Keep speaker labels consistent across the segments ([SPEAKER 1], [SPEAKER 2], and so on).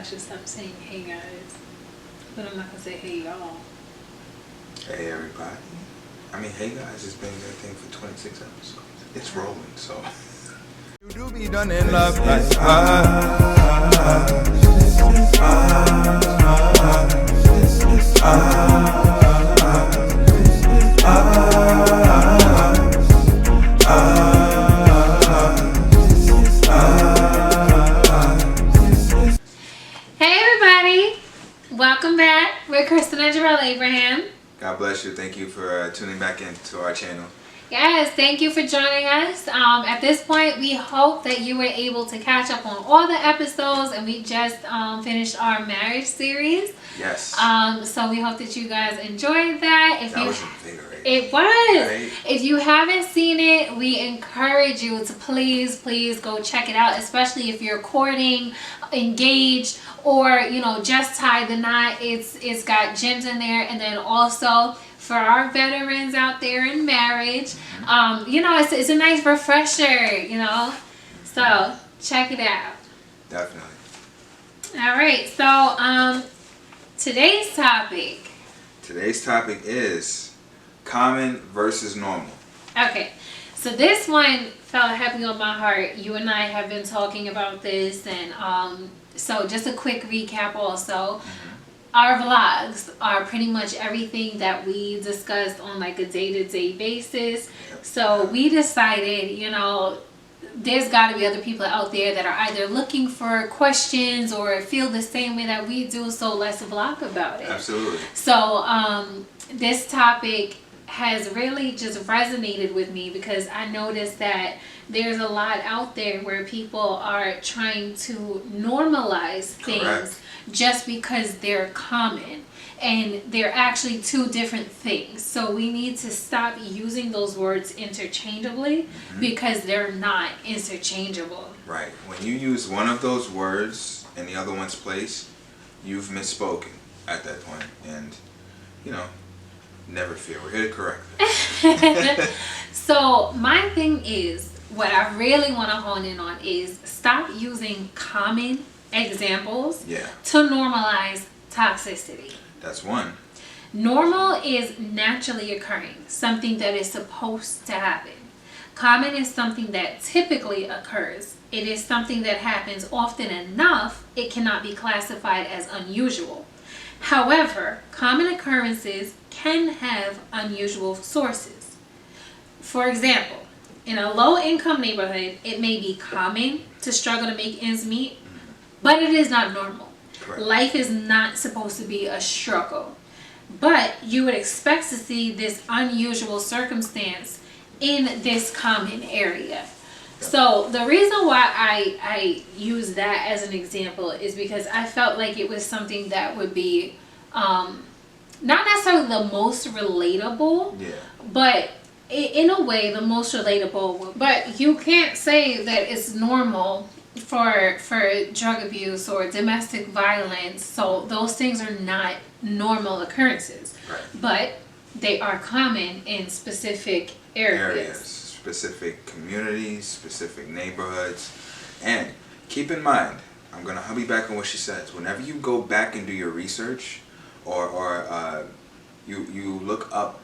[SPEAKER 1] should stop saying hey guys, but I'm not gonna say hey y'all.
[SPEAKER 2] Hey everybody. I mean, hey guys has been that thing for 26 episodes. It's rolling, so. You do be done in love like
[SPEAKER 1] Hey everybody, welcome back. We're Kristen and Jarrell Abraham.
[SPEAKER 2] God bless you. Thank you for tuning back into our channel.
[SPEAKER 1] Yes, thank you for joining us. At this point, we hope that you were able to catch up on all the episodes, and we just finished our marriage series.
[SPEAKER 2] Yes.
[SPEAKER 1] So we hope that you guys enjoyed that.
[SPEAKER 2] That was invigorating.
[SPEAKER 1] It was. Right? If you haven't seen it, we encourage you to please go check it out, especially if you're courting, engaged, or just tied the knot. It's got gems in there, and then also for our veterans out there in marriage, it's a nice refresher, So check it out.
[SPEAKER 2] Definitely.
[SPEAKER 1] All right. So today's topic.
[SPEAKER 2] Today's topic is common versus normal.
[SPEAKER 1] Okay. So this one felt heavy on my heart. You and I have been talking about this, and so just a quick recap also. Our vlogs are pretty much everything that we discussed on like a day-to-day basis. So we decided, there's got to be other people out there that are either looking for questions or feel the same way that we do. So let's vlog about it.
[SPEAKER 2] Absolutely.
[SPEAKER 1] So this topic has really just resonated with me because I noticed that there's a lot out there where people are trying to normalize things.
[SPEAKER 2] Correct.
[SPEAKER 1] Just because they're common, and they're actually two different things. So we need to stop using those words interchangeably because they're not interchangeable. Right.
[SPEAKER 2] When you use one of those words in the other one's place, you've misspoken at that point. And, never fear. We're here to correct it.
[SPEAKER 1] So my thing is, what I really want to hone in on is stop using common examples to normalize toxicity.
[SPEAKER 2] That's one.
[SPEAKER 1] Normal is naturally occurring, something that is supposed to happen. Common is something that typically occurs. It is something that happens often enough, it cannot be classified as unusual. However, common occurrences can have unusual sources. For example, in a low-income neighborhood, it may be common to struggle to make ends meet, but it is not normal.
[SPEAKER 2] Correct.
[SPEAKER 1] Life is not supposed to be a struggle. But you would expect to see this unusual circumstance in this common area. So the reason why I use that as an example is because I felt like it was something that would be not necessarily the most relatable, but in a way the most relatable. But you can't say that it's normal for drug abuse or domestic violence. So those things are not normal occurrences.
[SPEAKER 2] Right.
[SPEAKER 1] But they are common in specific areas.
[SPEAKER 2] Specific communities, specific neighborhoods. And keep in mind, I'm going to hubby back on what she says. Whenever you go back and do your research or you look up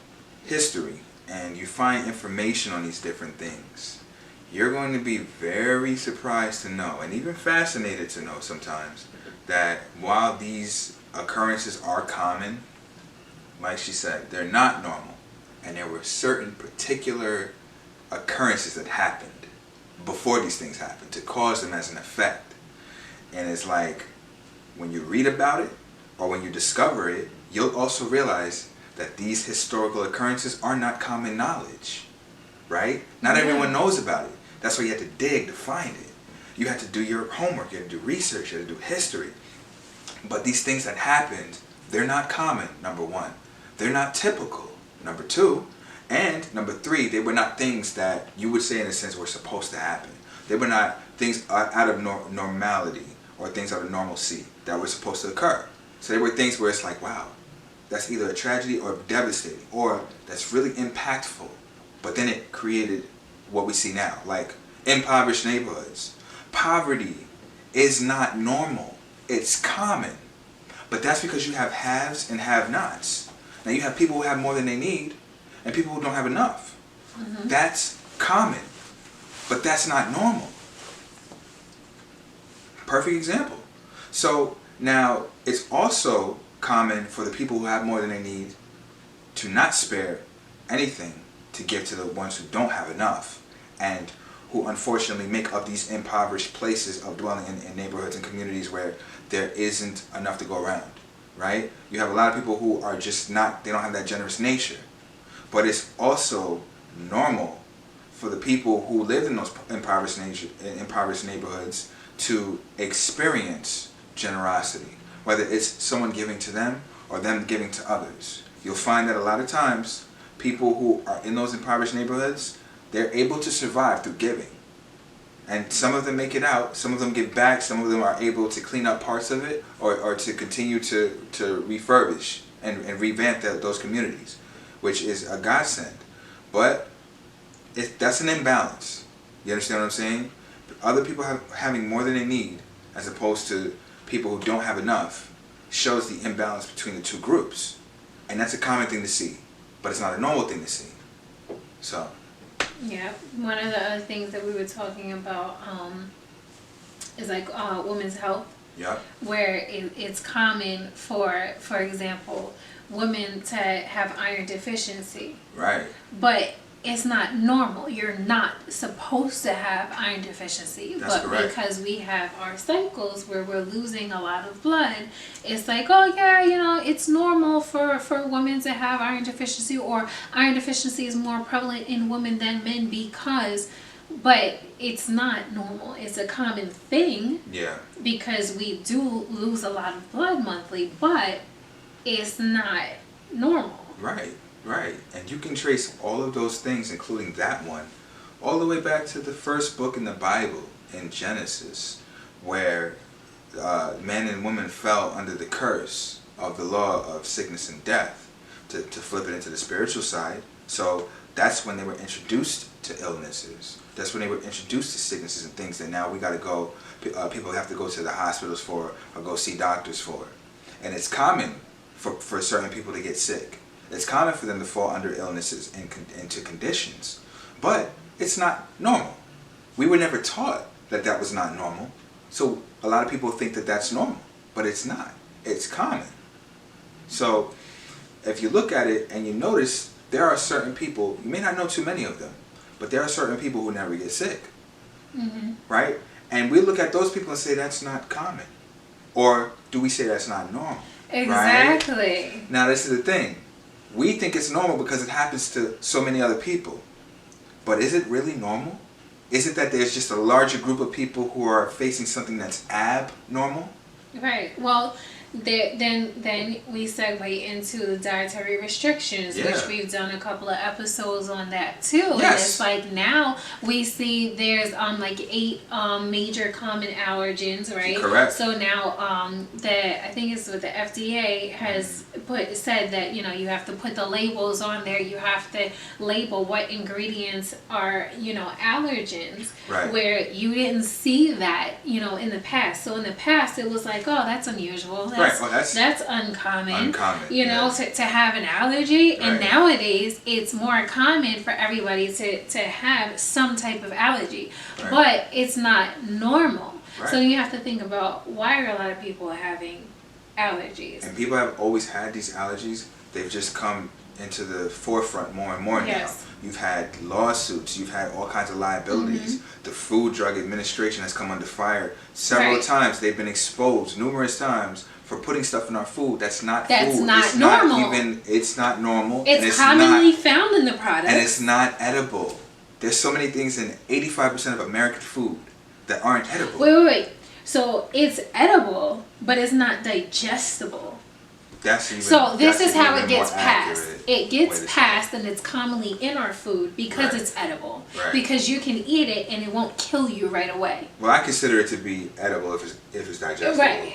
[SPEAKER 2] history and you find information on these different things, you're going to be very surprised to know, and even fascinated to know sometimes, that while these occurrences are common, like she said, they're not normal. And there were certain particular occurrences that happened before these things happened to cause them as an effect. And it's like, when you read about it, or when you discover it, you'll also realize that these historical occurrences are not common knowledge, right? Not everyone knows about it. That's why you had to dig to find it. You had to do your homework, you had to do research, you had to do history. But these things that happened, they're not common, number one. They're not typical, number two. And number three, they were not things that you would say in a sense were supposed to happen. They were not things out of normality or things out of normalcy that were supposed to occur. So they were things where it's like, wow, that's either a tragedy or devastating, or that's really impactful. But then it created what we see now, like impoverished neighborhoods. Poverty is not normal. it's common. But that's because you have haves and have-nots. Now you have people who have more than they need and people who don't have enough. Mm-hmm. That's common. But that's not normal. Perfect example. So now it's also common for the people who have more than they need to not spare anything to give to the ones who don't have enough, and who unfortunately make up these impoverished places of dwelling in neighborhoods and communities where there isn't enough to go around, right? You have a lot of people who are just not, they don't have that generous nature. But it's also normal for the people who live in those impoverished neighborhoods to experience generosity, whether it's someone giving to them or them giving to others. You'll find that a lot of times, people who are in those impoverished neighborhoods, they're able to survive through giving. And some of them make it out, some of them give back, some of them are able to clean up parts of it or to continue to refurbish and revamp those communities, which is a godsend. But that's an imbalance. You understand what I'm saying? Other people having more than they need as opposed to people who don't have enough shows the imbalance between the two groups. And that's a common thing to see, but it's not a normal thing to see. So.
[SPEAKER 1] Yeah, one of the other things that we were talking about is like women's health.
[SPEAKER 2] Yeah.
[SPEAKER 1] Where it's common for example, women to have iron deficiency.
[SPEAKER 2] Right.
[SPEAKER 1] But it's not normal. You're not supposed to have iron deficiency.
[SPEAKER 2] That's
[SPEAKER 1] but
[SPEAKER 2] correct.
[SPEAKER 1] Because we have our cycles where we're losing a lot of blood, it's like, oh yeah, you know, it's normal for women to have iron deficiency, or iron deficiency is more prevalent in women than men but it's not normal. It's a common thing.
[SPEAKER 2] Yeah. Because
[SPEAKER 1] we do lose a lot of blood monthly, but it's not normal.
[SPEAKER 2] Right. Right, and you can trace all of those things, including that one, all the way back to the first book in the Bible, in Genesis, where men and women fell under the curse of the law of sickness and death, to flip it into the spiritual side. So that's when they were introduced to illnesses. That's when they were introduced to sicknesses and things that now we got to go, people have to go to the hospitals for, or go see doctors for. And it's common for certain people to get sick. It's common for them to fall under illnesses and into conditions, but it's not normal. We were never taught that that was not normal, so a lot of people think that that's normal, but it's not. It's common. So if you look at it and you notice, there are certain people, you may not know too many of them, but there are certain people who never get sick, right? And we look at those people and say that's not common, or do we say that's not normal?
[SPEAKER 1] Exactly.
[SPEAKER 2] Right? Now this is the thing. We think it's normal because it happens to so many other people. But is it really normal? Is it that there's just a larger group of people who are facing something that's abnormal?
[SPEAKER 1] Right. Well, then we segue into the dietary restrictions, which we've done a couple of episodes on that too.
[SPEAKER 2] Yes.
[SPEAKER 1] And it's like now we see there's like 8 major common allergens, right?
[SPEAKER 2] Correct.
[SPEAKER 1] So now I think it's what the FDA has said that, you know, you have to put the labels on there. You have to label what ingredients are, you know, allergens.
[SPEAKER 2] Right.
[SPEAKER 1] Where you didn't see that, you know, in the past. So in the past it was like, oh, that's unusual. That's uncommon. You know, to have an allergy. Right. And nowadays, it's more common for everybody to have some type of allergy. Right. But it's not normal. Right. So you have to think about, why are a lot of people having allergies?
[SPEAKER 2] And people have always had these allergies. They've just come into the forefront more and more now. You've had lawsuits, you've had all kinds of liabilities. The Food Drug Administration has come under fire several times. They've been exposed numerous times for putting stuff in our food that's not food.
[SPEAKER 1] It's normal.
[SPEAKER 2] It's not normal.
[SPEAKER 1] It's commonly found in the product.
[SPEAKER 2] And it's not edible. There's so many things in 85% of American food that aren't edible.
[SPEAKER 1] Wait. So it's edible, but it's not digestible. So this is how it gets passed. It gets passed, and it's commonly in our food because it's edible. Right. Because you can eat it and it won't kill you right away.
[SPEAKER 2] Well, I consider it to be edible if it's digestible.
[SPEAKER 1] Right.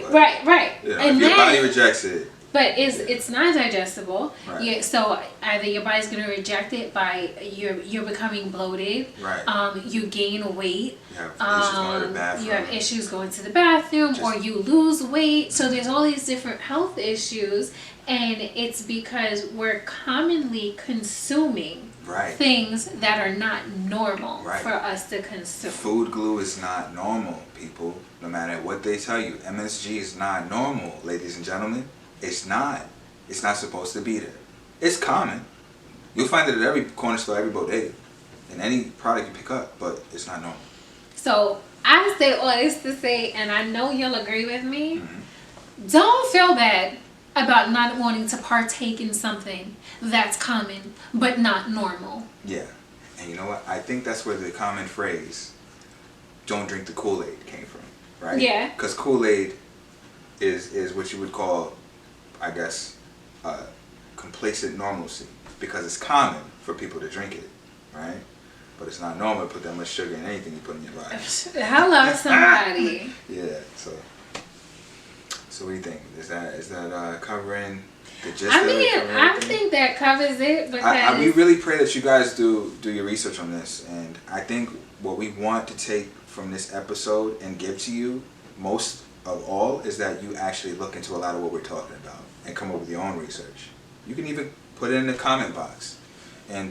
[SPEAKER 2] You know, and if your body rejects it,
[SPEAKER 1] But it's not digestible.
[SPEAKER 2] Right.
[SPEAKER 1] Yeah, so either your body's gonna reject it by you're becoming bloated.
[SPEAKER 2] Right.
[SPEAKER 1] You gain weight.
[SPEAKER 2] You have issues going to the bathroom.
[SPEAKER 1] You have issues going to the bathroom, or you lose weight. So there's all these different health issues, and it's because we're commonly consuming things that are not normal for us to consume.
[SPEAKER 2] Food glue is not normal, people. No matter what they tell you, MSG is not normal, ladies and gentlemen. It's not. It's not supposed to be there. It's common. You'll find it at every corner store, every bodega, in any product you pick up, but it's not normal.
[SPEAKER 1] So I say all this to say, and I know you'll agree with me, don't feel bad about not wanting to partake in something that's common but not normal.
[SPEAKER 2] Yeah. And you know what? I think that's where the common phrase, don't drink the Kool-Aid, came from, right?
[SPEAKER 1] Yeah.
[SPEAKER 2] Because Kool-Aid is what you would call, I guess, complacent normalcy, because it's common for people to drink it, right? But it's not normal to put that much sugar in anything you put in your body.
[SPEAKER 1] Hello, somebody.
[SPEAKER 2] Yeah. So what do you think? Is that covering the gist
[SPEAKER 1] I
[SPEAKER 2] of
[SPEAKER 1] mean,
[SPEAKER 2] it?
[SPEAKER 1] I think that covers it because
[SPEAKER 2] we really pray that you guys do your research on this, and I think what we want to take from this episode and give to you most of all is that you actually look into a lot of what we're talking about and come up with your own research. You can even put it in the comment box and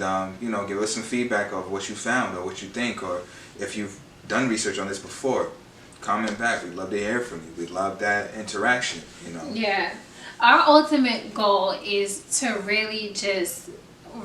[SPEAKER 2] give us some feedback of what you found or what you think, or if you've done research on this before, comment back. We'd love to hear from you. We'd love that interaction,
[SPEAKER 1] Yeah. Our ultimate goal is to really just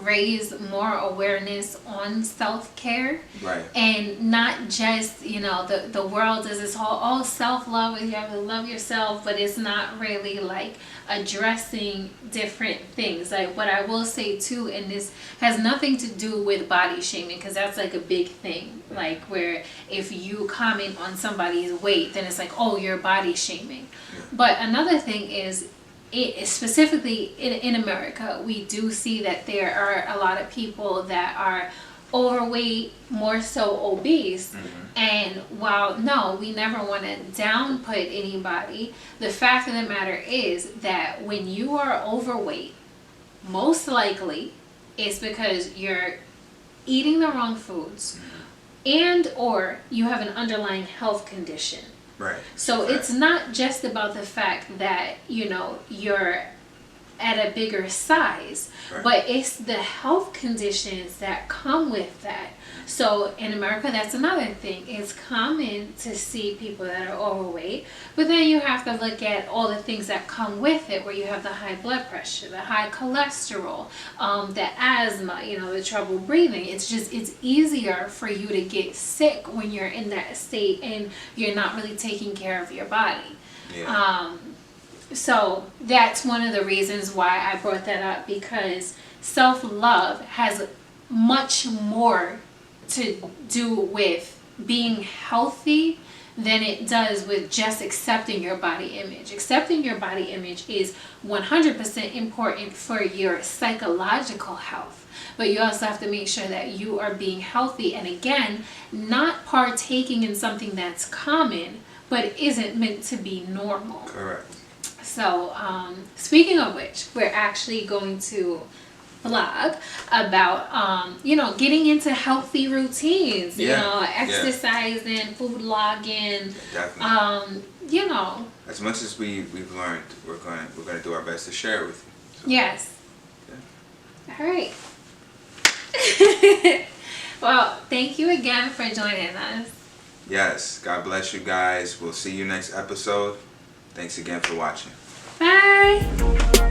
[SPEAKER 1] raise more awareness on self-care,
[SPEAKER 2] right?
[SPEAKER 1] And not just the world is this whole self-love, you have to love yourself, but it's not really like addressing different things. Like what I will say too, and this has nothing to do with body shaming, because that's like a big thing, like where if you comment on somebody's weight, then it's like, oh, you're body shaming. But another thing is, specifically in America, we do see that there are a lot of people that are overweight, more so obese. And while no, we never want to downput anybody, the fact of the matter is that when you are overweight, most likely it's because you're eating the wrong foods and or you have an underlying health condition.
[SPEAKER 2] Right.
[SPEAKER 1] So it's not just about the fact that, you're at a bigger size, but it's the health conditions that come with that. So in America, that's another thing. It's common to see people that are overweight, but then you have to look at all the things that come with it, where you have the high blood pressure, the high cholesterol, the asthma, the trouble breathing. It's easier for you to get sick when you're in that state and you're not really taking care of your body.
[SPEAKER 2] Yeah.
[SPEAKER 1] So that's one of the reasons why I brought that up, because self-love has much more to do with being healthy than it does with just accepting your body image. Accepting your body image is 100% important for your psychological health, but you also have to make sure that you are being healthy, and again, not partaking in something that's common but isn't meant to be normal.
[SPEAKER 2] Correct.
[SPEAKER 1] So, speaking of which, we're actually going to vlog about, getting into healthy routines, exercising, food logging.
[SPEAKER 2] Definitely. As much as we've learned, we're going to do our best to share it with you. So.
[SPEAKER 1] Yes. Yeah. All right. Well, thank you again for joining us.
[SPEAKER 2] Yes. God bless you guys. We'll see you next episode. Thanks again for watching.
[SPEAKER 1] Bye.